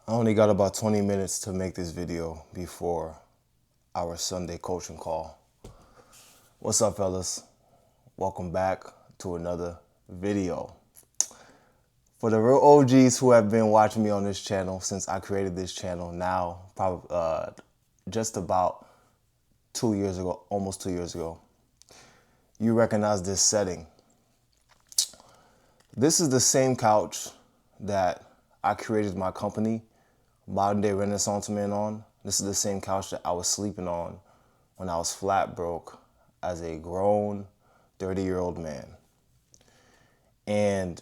I only got about 20 minutes to make this video before our Sunday coaching call. What's up, fellas? Welcome back to another video. For the real OGs who have been watching me on this channel since I created this channel now, probably just about 2 years ago, almost 2 years ago, you recognize this setting. This is the same couch that I created my company, Modern Day Renaissance Man, on. This is the same couch that I was sleeping on when I was flat broke as a grown 30-year-old man. And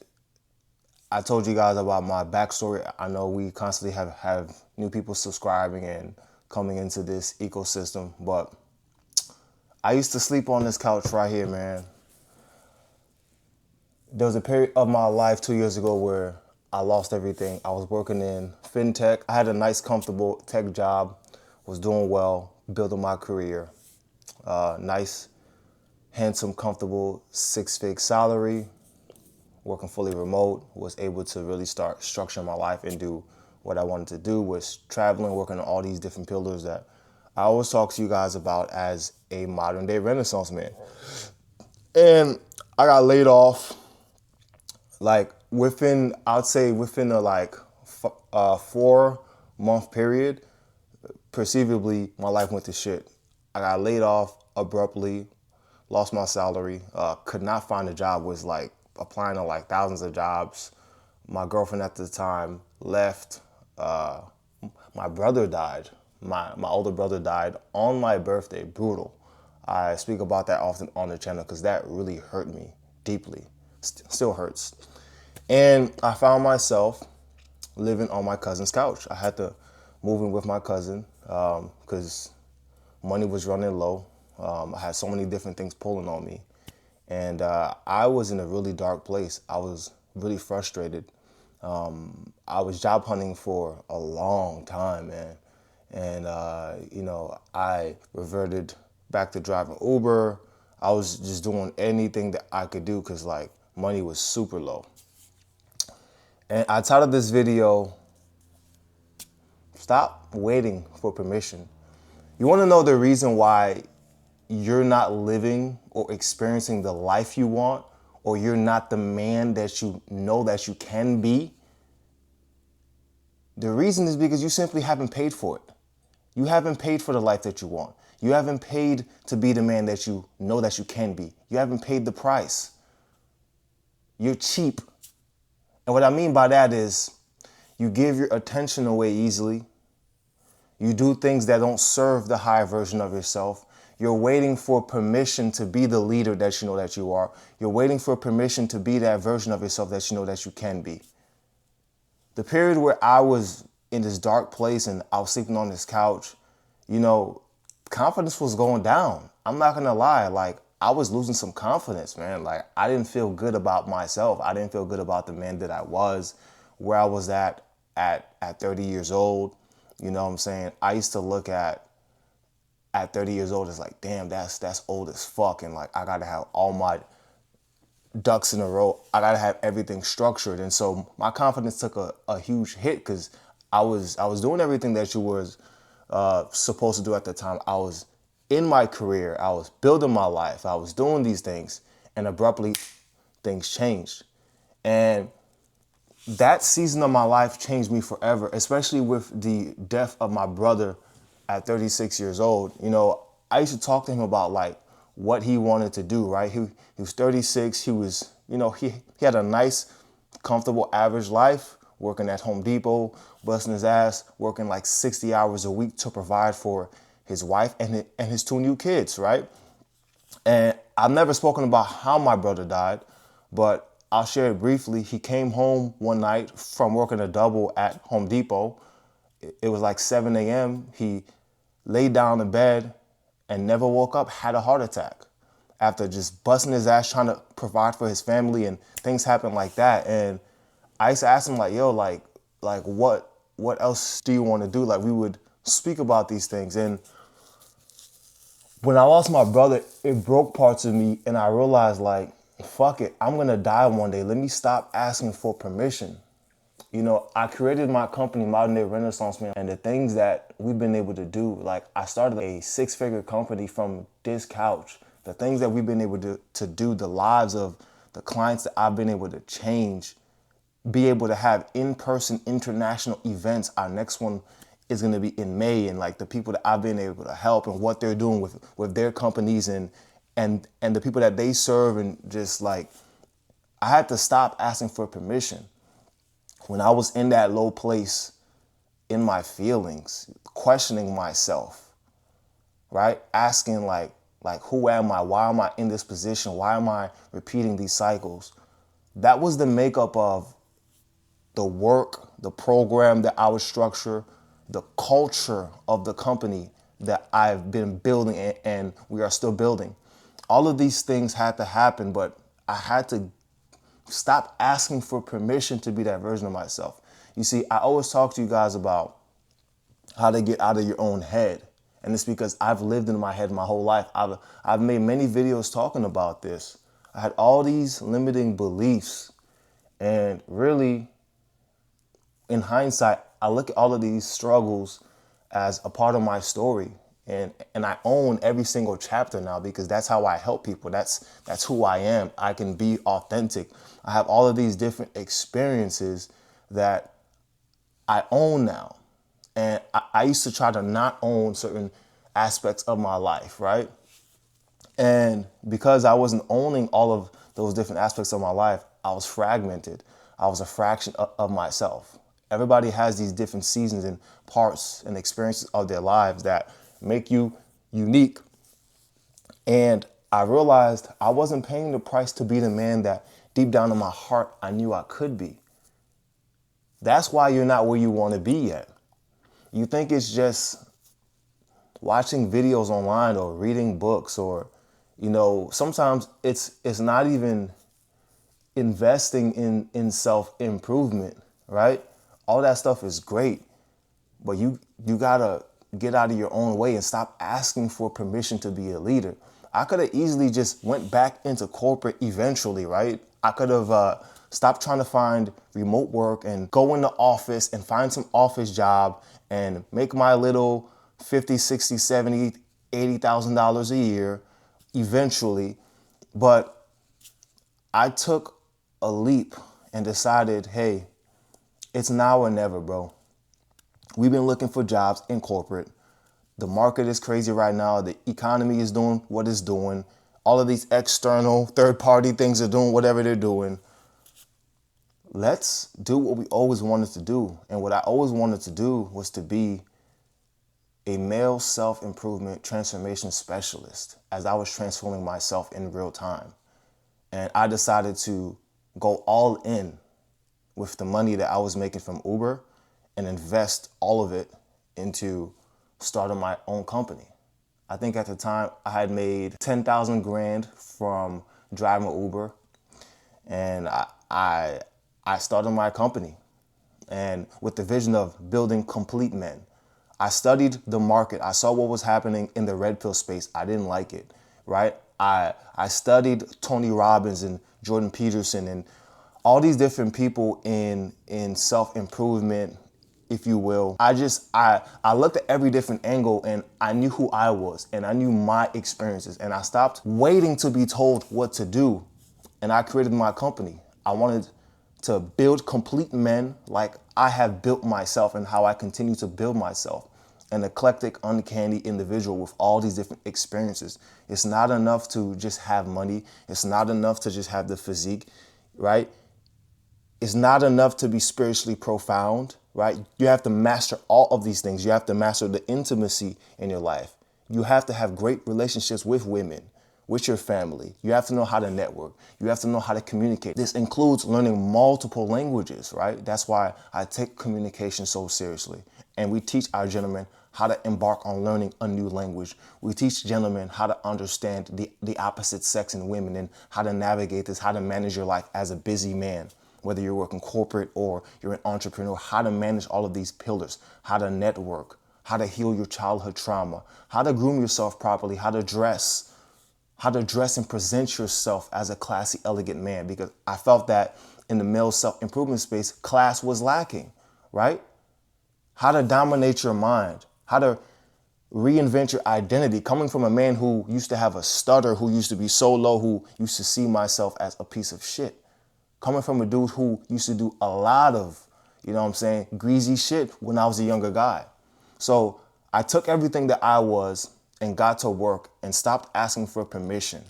I told you guys about my backstory. I know we constantly have new people subscribing and coming into this ecosystem, but I used to sleep on this couch right here, man. There was a period of my life 2 years ago where I lost everything. I was working in fintech. I had a nice, comfortable tech job, was doing well, building my career. Nice, handsome, comfortable, six-figure salary, working fully remote, was able to really start structuring my life and do what I wanted to do, was traveling, working on all these different pillars that I always talk to you guys about as a modern day Renaissance man. And I got laid off within a 4-month period. Perceivably, my life went to shit. I got laid off abruptly, lost my salary, could not find a job, was applying to thousands of jobs. My girlfriend at the time left. My brother died. My older brother died on my birthday. Brutal. I speak about that often on the channel because that really hurt me deeply. Still hurts. And I found myself living on my cousin's couch. I had to move in with my cousin because money was running low. I had so many different things pulling on me. And I was in a really dark place. I was really frustrated. I was job hunting for a long time, man. And, I reverted back to driving Uber. I was just doing anything that I could do because, money was super low. And I titled this video, Stop Waiting for Permission. You want to know the reason why you're not living or experiencing the life you want, or you're not the man that you know that you can be? The reason is because you simply haven't paid for it. You haven't paid for the life that you want. You haven't paid to be the man that you know that you can be. You haven't paid the price. You're cheap. And what I mean by that is you give your attention away easily. You do things that don't serve the higher version of yourself. You're waiting for permission to be the leader that you know that you are. You're waiting for permission to be that version of yourself that you know that you can be. The period where I was in this dark place and I was sleeping on this couch, confidence was going down. I'm not going to lie. I was losing some confidence, man. I didn't feel good about myself. I didn't feel good about the man that I was, where I was at 30 years old. You know what I'm saying? I used to look at 30 years old as damn, that's old as fuck. And I got to have all my ducks in a row. I got to have everything structured. And so my confidence took a huge hit because I was doing everything that you was supposed to do at the time. I was in my career. I was building my life. I was doing these things, and abruptly things changed. And that season of my life changed me forever, especially with the death of my brother at 36 years old. I used to talk to him about what he wanted to do, right? He was 36. He was, he had a nice, comfortable, average life, working at Home Depot, busting his ass, working 60 hours a week to provide for his wife and his 2 new kids, right? And I've never spoken about how my brother died, but I'll share it briefly. He came home one night from working a double at Home Depot. It was 7 a.m. He laid down in bed and never woke up, had a heart attack after just busting his ass trying to provide for his family, and things happened like that. And I used to ask him what else do you want to do? We would speak about these things. And when I lost my brother, it broke parts of me, and I realized fuck it, I'm gonna die one day. Let me stop asking for permission. You know, I created my company, Modern Day Renaissance Man, and the things that we've been able to do, like I started a 6-figure company from this couch. The things that we've been able to do, the lives of the clients that I've been able to change, be able to have in-person international events. Our next one is going to be in May, and like the people that I've been able to help and what they're doing with their companies and the people that they serve, and just like I had to stop asking for permission. When I was in that low place in my feelings, questioning myself, right? Asking like who am I? Why am I in this position? Why am I repeating these cycles? That was the makeup of the work, the program that I would structure, the culture of the company that I've been building and we are still building. All of these things had to happen, but I had to stop asking for permission to be that version of myself. You see, I always talk to you guys about how to get out of your own head. And it's because I've lived in my head my whole life. I've made many videos talking about this. I had all these limiting beliefs, and really, in hindsight, I look at all of these struggles as a part of my story. And I own every single chapter now because that's how I help people. That's who I am. I can be authentic. I have all of these different experiences that I own now. And I used to try to not own certain aspects of my life, right? And because I wasn't owning all of those different aspects of my life, I was fragmented. I was a fraction of myself. Everybody has these different seasons and parts and experiences of their lives that make you unique. And I realized I wasn't paying the price to be the man that deep down in my heart I knew I could be. That's why you're not where you want to be yet. You think it's just watching videos online or reading books, or, you know, sometimes it's not even investing in self-improvement, right? All that stuff is great, but you gotta get out of your own way and stop asking for permission to be a leader. I could have easily just went back into corporate eventually, right? I could have stopped trying to find remote work and go in the office and find some office job and make my little 50, 60, 70, $80,000 a year eventually. But I took a leap and decided, hey, it's now or never, bro. We've been looking for jobs in corporate. The market is crazy right now. The economy is doing what it's doing. All of these external third-party things are doing whatever they're doing. Let's do what we always wanted to do. And what I always wanted to do was to be a male self-improvement transformation specialist as I was transforming myself in real time. And I decided to go all in with the money that I was making from Uber and invest all of it into starting my own company. I think at the time I had made 10,000 grand from driving Uber, and I started my company, and with the vision of building complete men. I studied the market. I saw what was happening in the red pill space. I didn't like it, right? I studied Tony Robbins and Jordan Peterson and all these different people in self-improvement, if you will. I looked at every different angle, and I knew who I was and I knew my experiences, and I stopped waiting to be told what to do, and I created my company. I wanted to build complete men like I have built myself and how I continue to build myself. An eclectic, uncanny individual with all these different experiences. It's not enough to just have money. It's not enough to just have the physique, right? It's not enough to be spiritually profound, right? You have to master all of these things. You have to master the intimacy in your life. You have to have great relationships with women, with your family. You have to know how to network. You have to know how to communicate. This includes learning multiple languages, right? That's why I take communication so seriously. And we teach our gentlemen how to embark on learning a new language. We teach gentlemen how to understand the opposite sex in women and how to navigate this, how to manage your life as a busy man, whether you're working corporate or you're an entrepreneur, how to manage all of these pillars, how to network, how to heal your childhood trauma, how to groom yourself properly, how to dress and present yourself as a classy, elegant man. Because I felt that in the male self-improvement space, class was lacking, right? How to dominate your mind, how to reinvent your identity, coming from a man who used to have a stutter, who used to be so low, who used to see myself as a piece of shit. Coming from a dude who used to do a lot of, greasy shit when I was a younger guy. So I took everything that I was and got to work and stopped asking for permission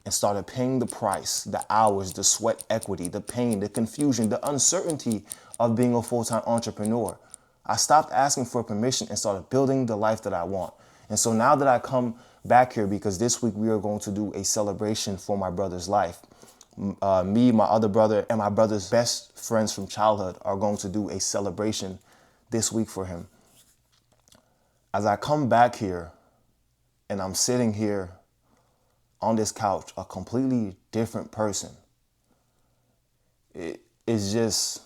and started paying the price, the hours, the sweat equity, the pain, the confusion, the uncertainty of being a full-time entrepreneur. I stopped asking for permission and started building the life that I want. And so now that I come back here, because this week we are going to do a celebration for my brother's life. Me, my other brother, and my brother's best friends from childhood are going to do a celebration this week for him. As I come back here and I'm sitting here on this couch, a completely different person, it is just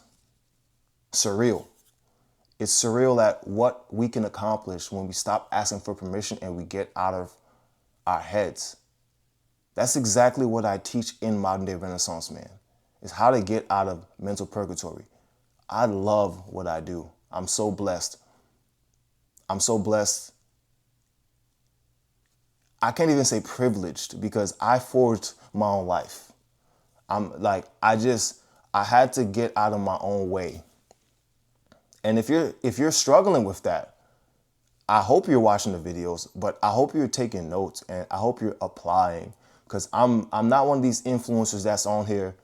surreal. It's surreal at what we can accomplish when we stop asking for permission and we get out of our heads. That's exactly what I teach in Modern Day Renaissance Man, is how to get out of mental purgatory. I love what I do. I'm so blessed. I'm so blessed. I can't even say privileged, because I forged my own life. I had to get out of my own way. And if you're struggling with that, I hope you're watching the videos, but I hope you're taking notes and I hope you're applying, because I'm not one of these influencers that's on here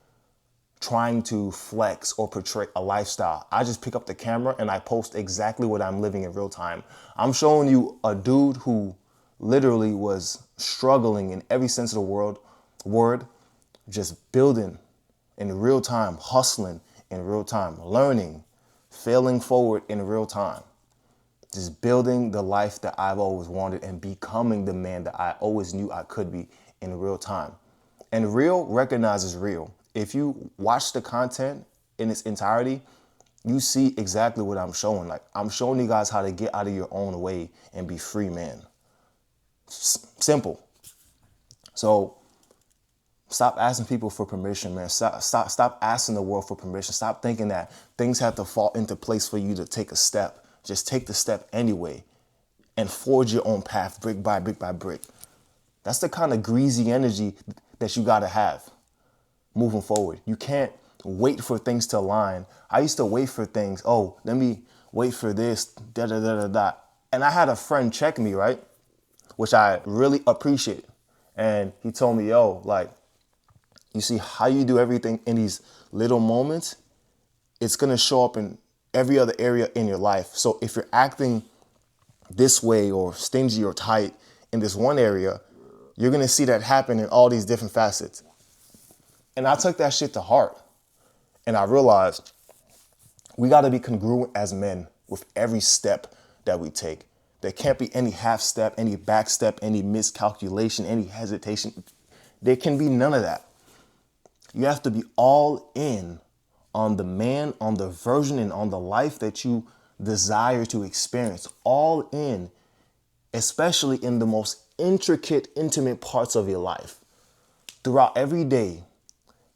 trying to flex or portray a lifestyle. I just pick up the camera and I post exactly what I'm living in real time. I'm showing you a dude who literally was struggling in every sense of the word, just building in real time, hustling in real time, learning, failing forward in real time, just building the life that I've always wanted and becoming the man that I always knew I could be in real time. And real recognizes real. If you watch the content in its entirety, you see exactly what I'm showing. Like, I'm showing you guys how to get out of your own way and be free, man. Simple. So stop asking people for permission, man. Stop asking the world for permission. Stop thinking that things have to fall into place for you to take a step. Just take the step anyway and forge your own path brick by brick by brick. That's the kind of greasy energy that you got to have moving forward. You can't wait for things to align. I used to wait for things. Oh, let me wait for this, da da da da da. And I had a friend check me, right? Which I really appreciate. And he told me, yo, like, you see how you do everything in these little moments, it's going to show up in every other area in your life. So if you're acting this way or stingy or tight in this one area, you're going to see that happen in all these different facets. And I took that shit to heart. And I realized we got to be congruent as men with every step that we take. There can't be any half step, any back step, any miscalculation, any hesitation. There can be none of that. You have to be all in on the man, on the version, and on the life that you desire to experience. All in, especially in the most intricate, intimate parts of your life. Throughout every day,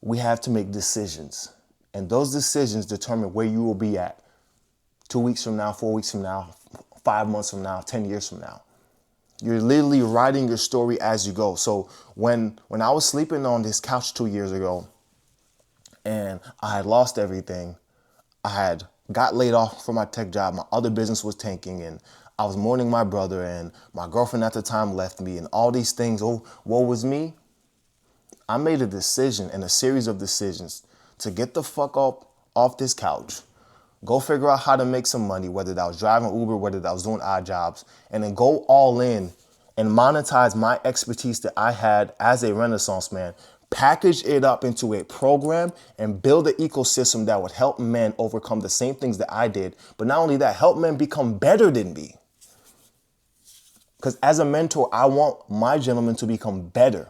we have to make decisions. And those decisions determine where you will be at 2 weeks from now, 4 weeks from now, 5 months from now, 10 years from now. You're literally writing your story as you go. So when I was sleeping on this couch 2 years ago and I had lost everything, I had got laid off from my tech job, my other business was tanking, and I was mourning my brother, and my girlfriend at the time left me, and all these things, oh, woe was me. I made a decision and a series of decisions to get the fuck up off this couch, go figure out how to make some money, whether that was driving Uber, whether that was doing odd jobs, and then go all in and monetize my expertise that I had as a Renaissance man, package it up into a program and build an ecosystem that would help men overcome the same things that I did. But not only that, help men become better than me. Because as a mentor, I want my gentlemen to become better,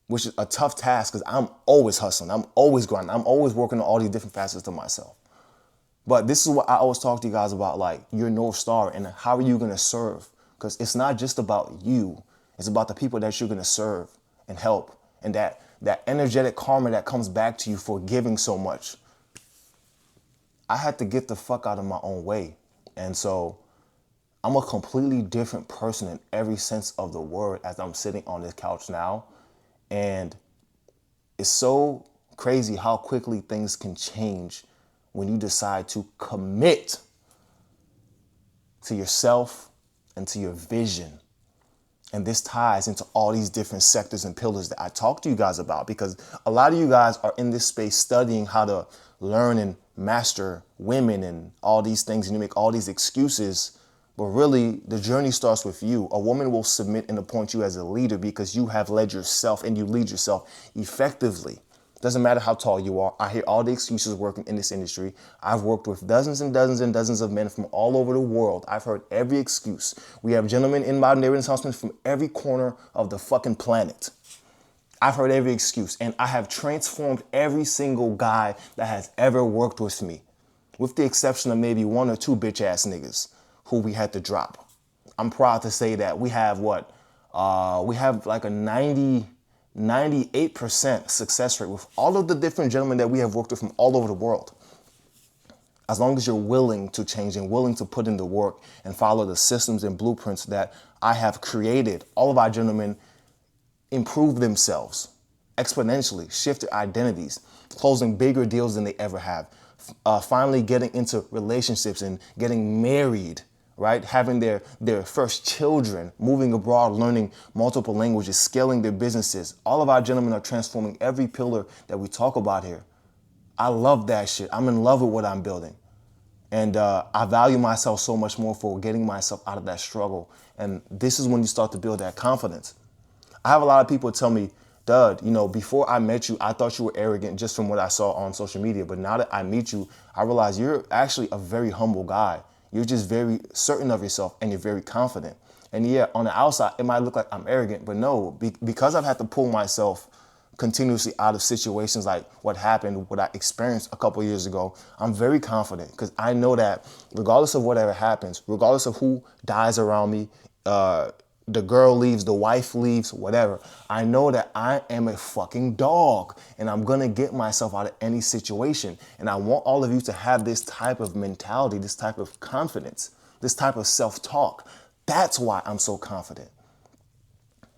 which is a tough task because I'm always hustling. I'm always grinding. I'm always working on all these different facets of myself. But this is what I always talk to you guys about, like your North Star and how are you going to serve? Because it's not just about you. It's about the people that you're going to serve and help. And that that energetic karma that comes back to you for giving so much. I had to get the fuck out of my own way. And so I'm a completely different person in every sense of the word as I'm sitting on this couch now. And it's so crazy how quickly things can change when you decide to commit to yourself and to your vision. And this ties into all these different sectors and pillars that I talk to you guys about, because a lot of you guys are in this space studying how to learn and master women and all these things, and you make all these excuses. But really, the journey starts with you. A woman will submit and appoint you as a leader because you have led yourself and you lead yourself effectively. Doesn't matter how tall you are. I hear all the excuses working in this industry. I've worked with dozens and dozens and dozens of men from all over the world. I've heard every excuse. We have gentlemen in my neighborhood announcements from every corner of the fucking planet. I've heard every excuse, and I have transformed every single guy that has ever worked with me, with the exception of maybe one or two bitch ass niggas who we had to drop. I'm proud to say that we have like a 98% success rate with all of the different gentlemen that we have worked with from all over the world. As long as you're willing to change and willing to put in the work and follow the systems and blueprints that I have created, all of our gentlemen improve themselves exponentially, shift their identities, closing bigger deals than they ever have, finally getting into relationships and getting married, right? Having their first children, moving abroad, learning multiple languages, scaling their businesses. All of our gentlemen are transforming every pillar that we talk about here. I love that shit. I'm in love with what I'm building. And I value myself so much more for getting myself out of that struggle. And this is when you start to build that confidence. I have a lot of people tell me, Dud, before I met you, I thought you were arrogant just from what I saw on social media. But now that I meet you, I realize you're actually a very humble guy. You're just very certain of yourself and you're very confident. And yeah, on the outside, it might look like I'm arrogant, but no, because I've had to pull myself continuously out of situations like what happened, what I experienced a couple years ago, I'm very confident because I know that regardless of whatever happens, regardless of who dies around me, the girl leaves, the wife leaves, whatever, I know that I am a fucking dog and I'm gonna get myself out of any situation. And I want all of you to have this type of mentality, this type of confidence, this type of self-talk. That's why I'm so confident.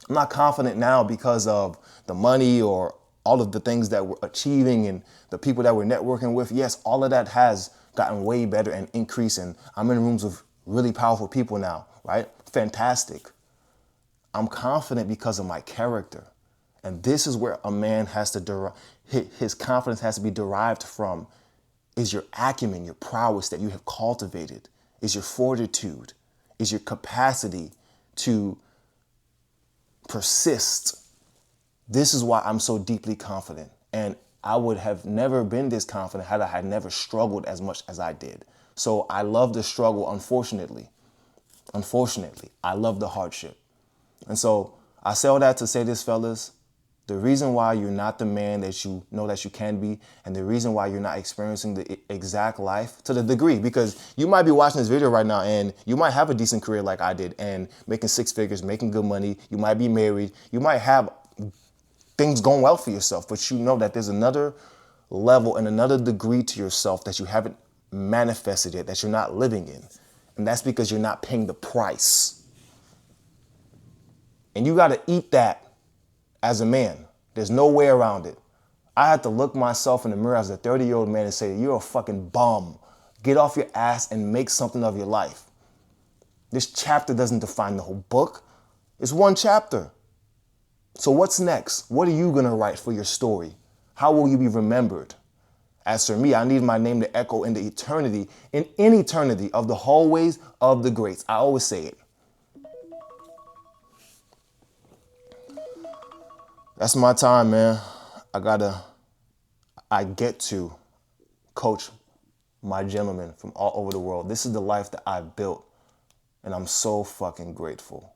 I'm not confident now because of the money or all of the things that we're achieving and the people that we're networking with. Yes, all of that has gotten way better and increased, and I'm in rooms with really powerful people now, right? Fantastic. I'm confident because of my character. And this is where a man has to his confidence has to be derived from, is your acumen, your prowess that you have cultivated, is your fortitude, is your capacity to persist. This is why I'm so deeply confident. And I would have never been this confident had I had never struggled as much as I did. So I love the struggle, unfortunately. Unfortunately, I love the hardship. And so I say all that to say this, fellas, the reason why you're not the man that you know that you can be, and the reason why you're not experiencing the exact life to the degree, because you might be watching this video right now and you might have a decent career like I did and making six figures, making good money. You might be married. You might have things going well for yourself, but you know that there's another level and another degree to yourself that you haven't manifested yet, that you're not living in. And that's because you're not paying the price. And you got to eat that as a man. There's no way around it. I had to look myself in the mirror as a 30-year-old man and say, you're a fucking bum. Get off your ass and make something of your life. This chapter doesn't define the whole book. It's one chapter. So what's next? What are you going to write for your story? How will you be remembered? As for me, I need my name to echo in eternity of the hallways of the greats. I always say it. That's my time, man. I get to coach my gentlemen from all over the world. This is the life that I've built, and I'm so fucking grateful.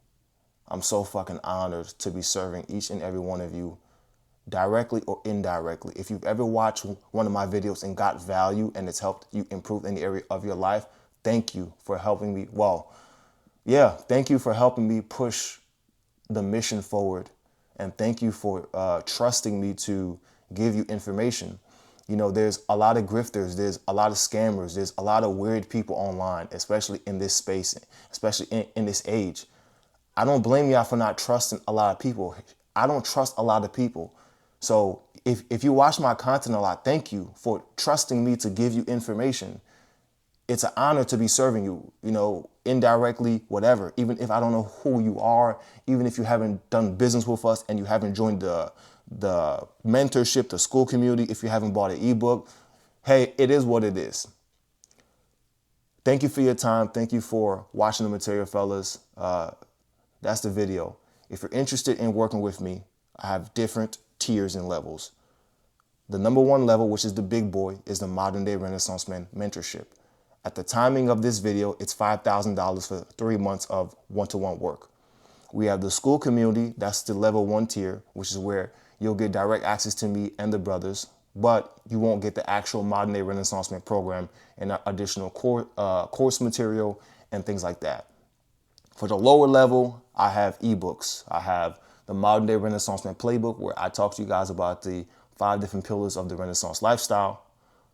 I'm so fucking honored to be serving each and every one of you, directly or indirectly. If you've ever watched one of my videos and got value and it's helped you improve any area of your life, thank you for helping me. Thank you for helping me push the mission forward And thank you for trusting me to give you information. You know, there's a lot of grifters, there's a lot of scammers, there's a lot of weird people online, especially in this space, especially in this age. I don't blame y'all for not trusting a lot of people. I don't trust a lot of people. So if you watch my content a lot, thank you for trusting me to give you information. It's an honor to be serving you, you know, indirectly, whatever. Even if I don't know who you are, even if you haven't done business with us and you haven't joined the mentorship, the school community, if you haven't bought an ebook, hey, it is what it is. Thank you for your time. Thank you for watching the material, fellas. That's the video. If you're interested in working with me, I have different tiers and levels. The number one level, which is the big boy, is the Modern Day Renaissance Man Mentorship. At the timing of this video, it's $5,000 for 3 months of one-to-one work. We have the school community, that's the level 1 tier, which is where you'll get direct access to me and the brothers, but you won't get the actual Modern Day Renaissance Man program and additional course material and things like that. For the lower level, I have ebooks. I have the Modern Day Renaissance Man Playbook, where I talk to you guys about the 5 different pillars of the Renaissance lifestyle.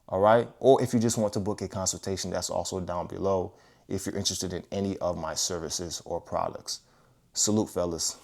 All right. Or if you just want to book a consultation, that's also down below if you're interested in any of my services or products. Salute, fellas.